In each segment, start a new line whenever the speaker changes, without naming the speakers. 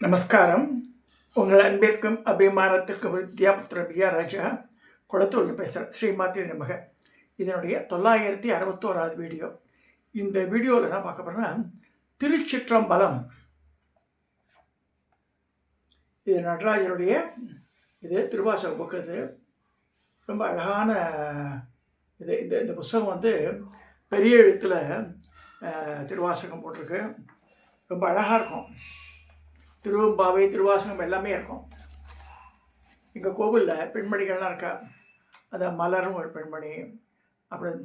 நமஸ்காரம். உங்கள் அன்பிற்கும் அபிமானத்திற்கும் வித்யாபுத்திர பிஆ ராஜா குளத்தூர்ல பேசுகிறேன். ஸ்ரீமாத்திரி நமக. இதனுடைய 961வது வீடியோ. இந்த வீடியோவில் நான் பார்க்க போகிறேன்னா திருச்சிற்றம்பலம். இது நடராஜருடைய திருவாசக புக்கு. இது ரொம்ப அழகான இது. இந்த புஸ்தகம் பெரிய எழுத்தில் திருவாசகம் போட்டிருக்கு. ரொம்ப அழகாக இருக்கும். திருவம்பாவை திருவாசகம் எல்லாமே இருக்கும். எங்கள் கோவிலில் பெண்மணிகள்லாம் இருக்கா. அந்த மலரும் ஒரு பெண்மணி, அப்புறம்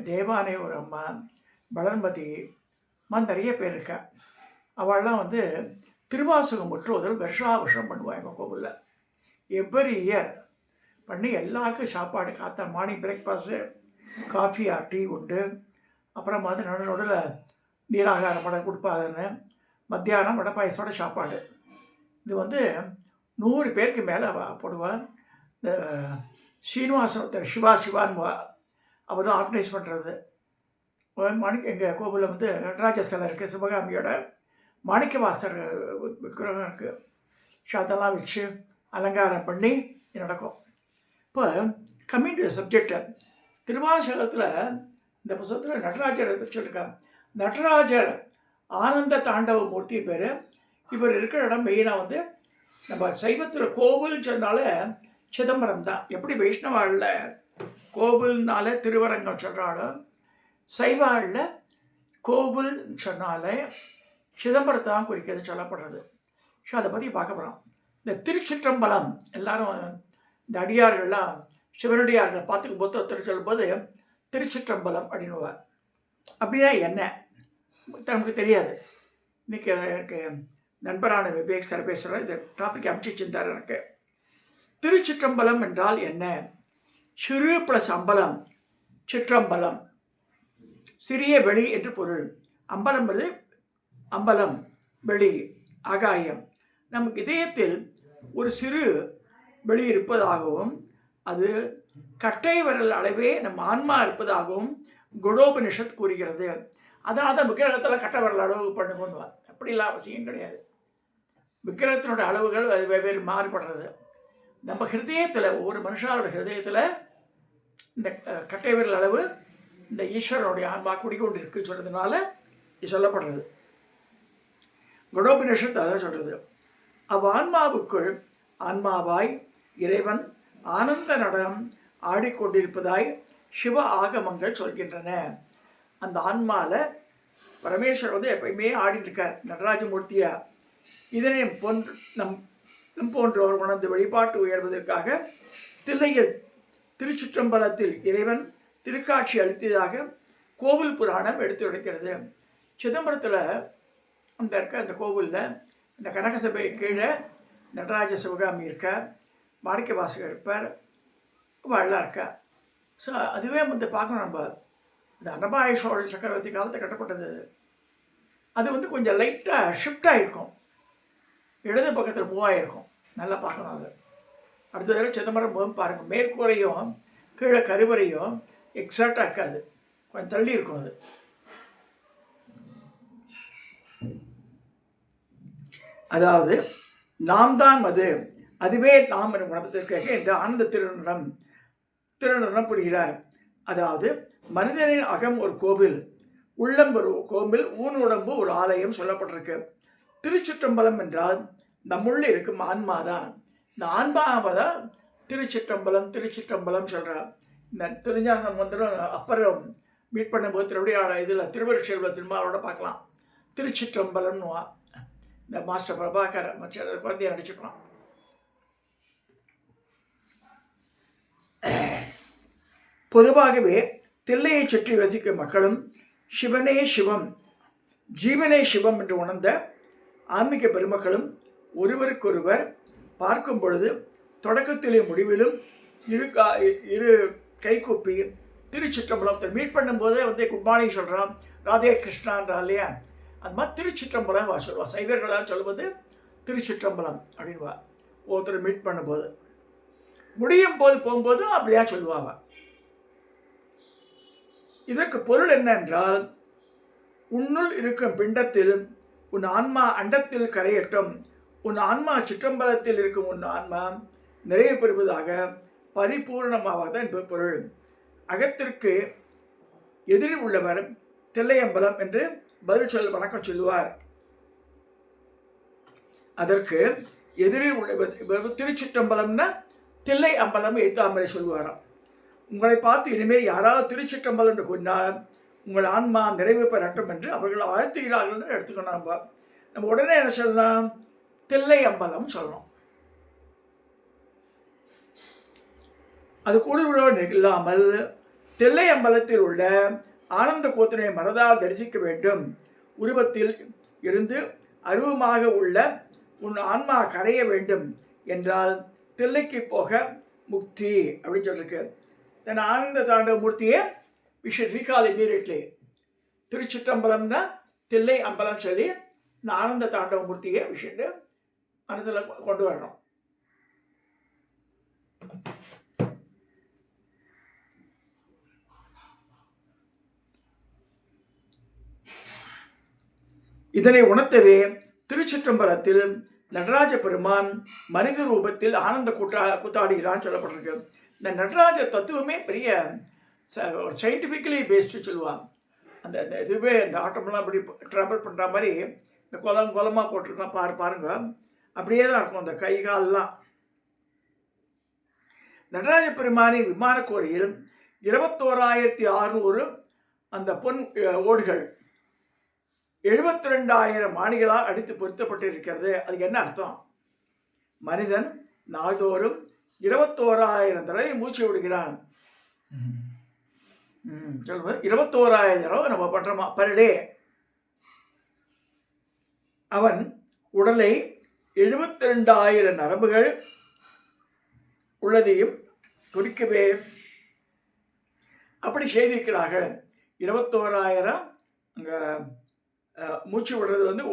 தேவானே ஒரு அம்மா, வளர்மதி நிறைய பேர் இருக்கா. அவள்லாம் திருவாசகம் முற்றுவதல் வருஷம் பண்ணுவாள் எங்கள் கோவிலில். எவ்ரி இயர் பண்ணி எல்லாருக்கும் சாப்பாடு, காத்தா morning breakfast, coffee or tea உண்டு. அப்புறம் நடுநடுவில் நீராகாரம் படம் கொடுப்பாதுன்னு, மத்தியானம் வடை பாயசோட சாப்பாடு. இது 100 பேருக்கு மேலே போடுவேன். இந்த ஸ்ரீனிவாசன் சிவான்னு அவர் தான் ஆர்கனைஸ் பண்ணுறது. எங்கள் கோவிலில் நடராஜ சிலை இருக்குது. சிவகாமியோட மாணிக்கவாசர் விக்கிரகம் இருக்குது. அதெல்லாம் வச்சு அலங்காரம் பண்ணி நடக்கும். இப்போ கம்மிங் டு சப்ஜெக்டு, திருவாசகத்தில் இந்த புத்தகத்தில் நடராஜர் வச்சுருக்காங்க. நடராஜர் ஆனந்த தாண்டவ மூர்த்தி பேர். இவர் இருக்கிற இடம் மெயினாக நம்ம சைவத்தில் கோவில் சொன்னால சிதம்பரம் தான். எப்படி வைஷ்ணவாளில் கோவில்னால திருவரங்கம் சொல்கிறாலும், சைவாளில் கோவில் சொன்னாலே சிதம்பரத்தை தான் குறிக்கிறது சொல்லப்படுறது. ஸோ அதை பற்றி பார்க்க போகிறோம். இந்த திருச்சிற்றம்பலம் எல்லாரும் இந்த அடியார்கள்லாம் சிவனடியார்கள் பார்த்துக்கும் புத்தகத்தில் சொல்லும்போது திருச்சிற்றம்பலம் அப்படின்னுவார். அப்படின்னா என்ன நமக்கு தெரியாது. இன்றைக்கி எனக்கு நண்பரான விவேக் சார் பேசுகிற இந்த டாபிக் அமைச்சிருந்தார் எனக்கு. திருச்சிற்றம்பலம் என்றால் என்ன? சிறு ப்ளஸ் அம்பலம், சிற்றம்பலம், சிறிய வெளி என்று பொருள். அம்பலம் அம்பலம், வெளி, ஆகாயம். நமக்கு இதயத்தில் ஒரு சிறு வெளி இருப்பதாகவும், அது கட்டை விரல் அளவே நம் ஆன்மா இருப்பதாகவும் குணோபனிஷத் கூறுகிறது. அதனால தான் விக்கிரகத்தில் கட்டை விரல் அளவு பண்ணுவார். அப்படிலாம் அவசியம் கிடையாது. விக்கிரகத்தினுடைய அளவுகள் அது வெவ்வேறு மாறுபடுறது. நம்ம ஹிருதயத்தில், ஒவ்வொரு மனுஷாவோட ஹிருதயத்தில் இந்த கட்டை விரல் அளவு இந்த ஈஸ்வரனுடைய ஆன்மா குடிக்கொண்டு இருக்குன்னு சொல்கிறதுனால இது சொல்லப்படுறது. குணோபனிஷத்து அதான் சொல்கிறது. ஆன்மாவுக்குள் ஆன்மாவாய் இறைவன் ஆனந்த நடனம் ஆடிக்கொண்டிருப்பதாய் சிவ ஆகமங்கள் சொல்கின்றன. அந்த ஆன்மாவில் பரமேஸ்வரர் எப்பயுமே ஆடிட்டுருக்கார் நடராஜமூர்த்தியா. இதனை நம் போன்றோர் உணர்ந்து வழிபாட்டு உயர்வதற்காக தில்லையில் திருச்சிற்றம்பலத்தில் இறைவன் திருக்காட்சி அளித்ததாக கோவில் புராணம் எடுத்துரைக்கிறது. சிதம்பரத்தில் அந்த கோவிலில் இந்த கனகசபை கீழே நடராஜ சிவகாமி இருக்க, மாணிக்க வாசகர் இருப்பார், வாழலாம் இருக்கா. ஸோ அதுவே பார்க்கணும். நம்ம இந்த அனபாயசோழ சக்கரவர்த்தி காலத்தை கட்டப்பட்டது. அது கொஞ்சம் லைட்டாக ஷிஃப்ட் ஆகிருக்கும். இடது பக்கத்தில் மூவாயிருக்கும். நல்லா பார்க்கணும். அது அடுத்த தடவை சிதம்பரம் போகும் பாருங்கள். மேற்கூரையும் கீழே கருவறையும் எக்ஸாக்டாக இருக்காது, கொஞ்சம் தள்ளி இருக்கும். அது அதாவது நாம் தான் அதுவே நாம் என்ற குணத்திற்காக இந்த ஆனந்த திருநடம் புரிகிறார். அதாவது மனிதனின் அகம் ஒரு கோவில், உள்ளம் ஒரு கோவில், ஊனுடம்பு ஒரு ஆலயம் சொல்லப்பட்டிருக்கு. திருச்சிற்றம்பலம் என்றால் நம்முள்ள இருக்கும் ஆன்மாதான். இந்த ஆன்மாவை தான் திருச்சிற்றம்பலம் சொல்கிறார். இந்த திருஞான மந்திரம் அப்புறம் மீட் பண்ணும்போது இதில் திருவருட்செல்வ சினிமாவோட பார்க்கலாம். திருச்சிற்றம்பலம்னுவா. இந்த மாஸ்டர் பிரபாகர் மற்ற குழந்தைய நடிச்சுக்கலாம். பொதுவாகவே தில்லையை சுற்றி வசிக்கும் மக்களும் சிவனே சிவம், ஜீவனே சிவம் என்று உணர்ந்த ஆன்மீக பெருமக்களும் ஒருவருக்கொருவர் பார்க்கும் பொழுது தொடக்கத்திலும் முடிவிலும் இரு கைகூப்பி திருச்சிற்றம்பலத்தை மீட் பண்ணும்போதே குட் மார்னிங் சொல்கிறான், ராதே கிருஷ்ணான்றா இல்லையா. அது மாதிரி திருச்சிற்றம்பலம் சொல்லுவா. சைவர்களாக சொல்லுவது திருச்சிற்றம்பலம் அப்படின்வா. ஒருத்தர் மீட் பண்ணும்போது, முடியும் போது போகும்போது அப்படியா சொல்லுவாங்க. இதற்கு பொருள் என்னென்றால், உன்னுள் இருக்கும் பிண்டத்தில் உன் ஆன்மா அண்டத்தில் கரையட்டும், உன் ஆன்மா சிற்றம்பலத்தில் இருக்கும் உன் ஆன்மா நிறைவு பெறுவதாக பரிபூர்ணமாவத என்பது பொருள். அகத்திற்கு எதிரில் உள்ளவர் தில்லையம்பலம் என்று பதில் வணக்கம் சொல்லுவார். அதற்கு எதிரில் உள்ள திருச்சிற்றம்பலம்னா தில்லை அம்பலம் எய்த்தாமரை சொல்லுவாராம். உங்களை பார்த்து இனிமேல் யாராவது திருச்சிற்றம்பலம் என்று சொன்னால் உங்கள் ஆன்மா நிறைவு பெறட்டும் என்று அவர்கள் வாழ்த்துகிறார்கள் எடுத்துக்கணும். நம்ம உடனே என்ன சொல்லணும்? தில்லை அம்பலம் சொல்லணும். அது கூட இல்லாமல் தில்லை அம்பலத்தில் உள்ள ஆனந்த கூத்தனை மனதால் தரிசிக்க வேண்டும். உருவத்தில் இருந்து அருவமாக உள்ள உன் ஆன்மா கரைய வேண்டும் என்றால் தில்லைக்கு போக முக்தி அப்படின்னு சொல்லிருக்கு. தென் ஆனந்த தாண்டவ மூர்த்தியை we should recall immediately. திருச்சிற்றம்பலம்னா Thillai அம்பலம் சொல்லி இந்த ஆனந்த தாண்டவ மூர்த்தியை விஷயத்து மனசில் கொண்டு வரணும். இதனை உணர்த்தவே திருச்சிற்றம்பலத்தில் நடராஜ பெருமான் மனித ரூபத்தில் ஆனந்த கூத்தாடுகிறான்னு சொல்லப்பட்டிருக்கு. இந்த நடராஜ தத்துவமே பெரிய சயின்டிஃபிக்கலி பேஸ்டு சொல்லுவாங்க. அந்த இதுவே இந்த ஆட்டமெல்லாம் அப்படி ட்ராவல் பண்ணுற மாதிரி இந்த குலமாக போட்டுருக்கலாம் பாருங்க, அப்படியே தான் இருக்கும் அந்த கை காலெலாம். நடராஜ பெருமானின் விமான கோரையில் 21,600 அந்த பொன் ஓடுகள் 72,000 மாணிகளால் அடித்து பொருத்தப்பட்டு இருக்கிறது. அதுக்கு என்ன அர்த்தம்? மனிதன் நாள்தோறும் 21,000 தடவை மூச்சு விடுகிறான். சொல்லுவது 21,000 தடவை நம்ம பண்றோமா பர் டே. அவன் உடலை 72,000 நரம்புகள் உள்ளதையும் குறிக்கவே அப்படி செய்திருக்கிறார்கள். 21,000 அங்கே மூச்சு விடுறது வந்து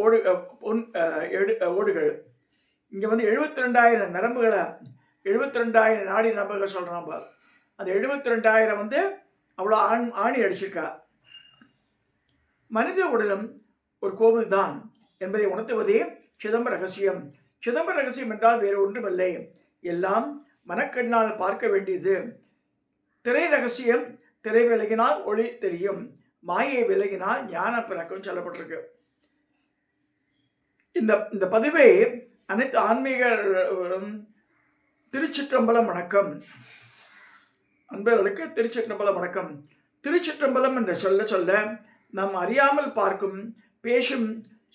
ஓடுகள். இங்கே வந்து 72,000 நரம்புகளை 72,000 நாடி நரம்புகள் சொல்கிறான். அந்த 72,000 வந்து அவ்வளோ ஆணி அடிச்சிருக்கா. மனித உடலும் ஒரு கோவில் தான் என்பதை உணர்த்துவதே சிதம்பர ரகசியம். சிதம்பர ரகசியம் என்றால் வேறு ஒன்றுமில்லை, எல்லாம் மனக்கண்ணால் பார்க்க வேண்டியது. திரை ரகசியம், திரை விலகினால் ஒளி தெரியும், மாயை விலகினால் ஞானம் பிறக்கும் சொல்லப்பட்டிருக்கு. இந்த பதிவை அனைத்து ஆன்மீக திருச்சிற்றம்பலம் வணக்கம் அன்பர்களுக்கு. திருச்சிற்றம்பலம் வணக்கம். திருச்சிற்றம்பலம் என்ற சொல்ல நாம் அறியாமல் பார்க்கும், பேசும்,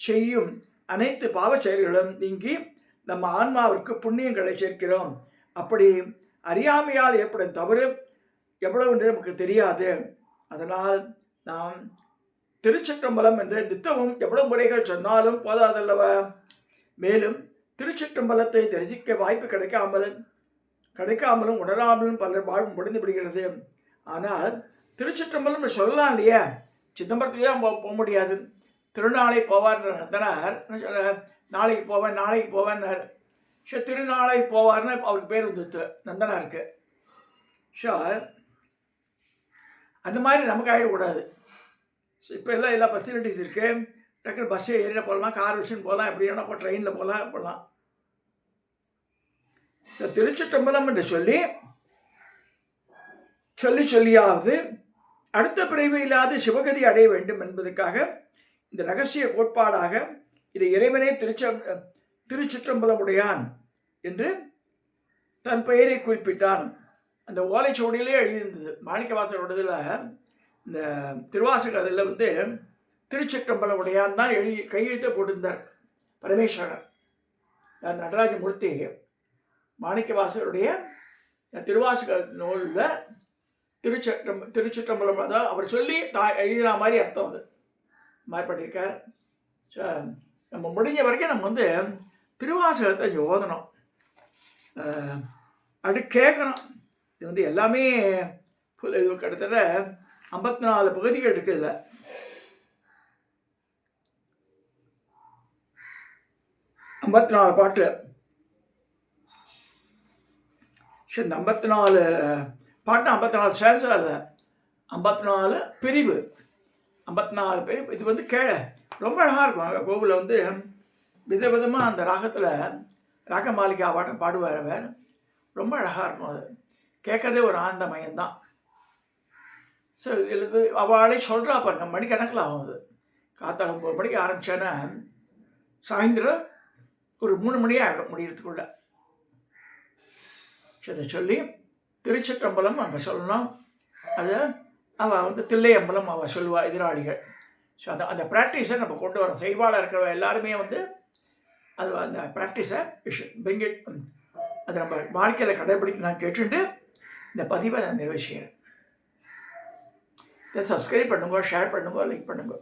செய்யும் அனைத்து பாவ செயல்களும் நீங்கி நம்ம ஆன்மாவிற்கு புண்ணியங்களை சேர்க்கிறோம். அப்படி அறியாமையால் ஏற்படும் தவறு எவ்வளவு என்று நமக்கு தெரியாது. அதனால் நாம் திருச்சிற்றம்பலம் என்று நித்தமும் எவ்வளவு முறைகள் சொன்னாலும் போதாதல்லவ. மேலும் திருச்சிற்றம்பலத்தை தரிசிக்க வாய்ப்பு கிடைக்காமலும் உணராமலும் பலர் வாழ்வு முடிந்து விடுகிறது. ஆனால் திருச்சிற்றம்பலம் சொல்லலாம் இல்லையா? சிதம்பரத்துலேயே போக முடியாது. திருநாளை போவார் நந்தனார் நாளைக்கு போவேன்னார். திருநாளை போவார்னு அவருக்கு பேர் வந்துட்டு நந்தனாருக்கு. அந்த மாதிரி நமக்கு ஆகிடக்கூடாது. ஸோ இப்போ எல்லாம் எல்லா ஃபெசிலிட்டிஸ் இருக்குது. டக்குனு பஸ்ஸே ஏறின போகலாம், கார் வச்சுன்னு போகலாம், எப்படி வேணால் இப்போ ட்ரெயினில் போகலாம். இந்த திருச்சிற்றம்பலம் என்று சொல்லியாவது அடுத்த பிரிவு இல்லாத சிவகதி அடைய வேண்டும் என்பதற்காக இந்த ரகசிய கோட்பாடாக இது இறைவனே திருச்சிற்றம்பலமுடையான் என்று தன் பெயரை குறிப்பிட்டான். அந்த ஓலைச்சுவடியிலே எழுதியிருந்தது. மாணிக்கவாசகரோடதில் இந்த திருவாசகத்தில் வந்து திருச்சிற்றம்பலமுடையான் தான் கையெழுத்த போட்டிருந்தார் பரமேஸ்வரன். நடராஜமூர்த்தி மாணிக்கவாசகருடைய திருவாசக நூலில் திருச்சிற்றம்பலம் அதான் அவர் சொல்லி எழுதின மாதிரி அர்த்தம் அது மாறிப்பட்டிருக்கார். ஸோ நம்ம முடிஞ்ச வரைக்கும் நம்ம வந்து திருவாசகத்தை ஓதணும், அது கேட்கணும். இது வந்து எல்லாமே இது கிட்டத்தட்ட 54 பகுதிகள் இருக்குது. இதில் 54 பாட்டு. சரி, இந்த 54 பாட்டு 54 ஸ்டேன்ஸா இல்லை, 54 பிரிவு, 54 பிரிவு. இது வந்து ரொம்ப அழகாக இருக்கும். கோவிலில் வந்து விதவிதமாக அந்த ராகத்தில் ராக மாளிகை ஆவாட்டம் பாடுவார் அவர். ரொம்ப அழகாக இருக்கும் அது. கேட்கறதே ஒரு ஆனந்த மயம்தான். ஸோ இதில் அவளே சொல்கிறா பாருங்க, மணிக்கணக்கில் ஆகும் அது. காத்தால 9 மணிக்கு ஆரம்பித்தேன்னா சாயந்தரம் ஒரு 3 மணியாக ஆகிடும் முடியறதுக்குள்ள. இதை சொல்லி திருச்சிற்றம்பலம் நம்ம சொல்லணும். அது அவள் வந்து தில்லையம்பலம் அவள் சொல்லுவாள் எதிராளிகள். ஸோ அந்த ப்ராக்டிஸை நம்ம கொண்டு வரோம். செய்வாளர் இருக்கிற எல்லாருமே வந்து அது அந்த ப்ராக்டிஸை பிரிங் இட், அது நம்ம வாழ்க்கையில் கடைபிடிக்க நான் கேட்டுட்டு இந்த பதிவை நான் நிறைவு செய்கிறேன். இதை சப்ஸ்கிரைப் பண்ணுங்க, ஷேர் பண்ணுங்க, லைக் பண்ணுங்க.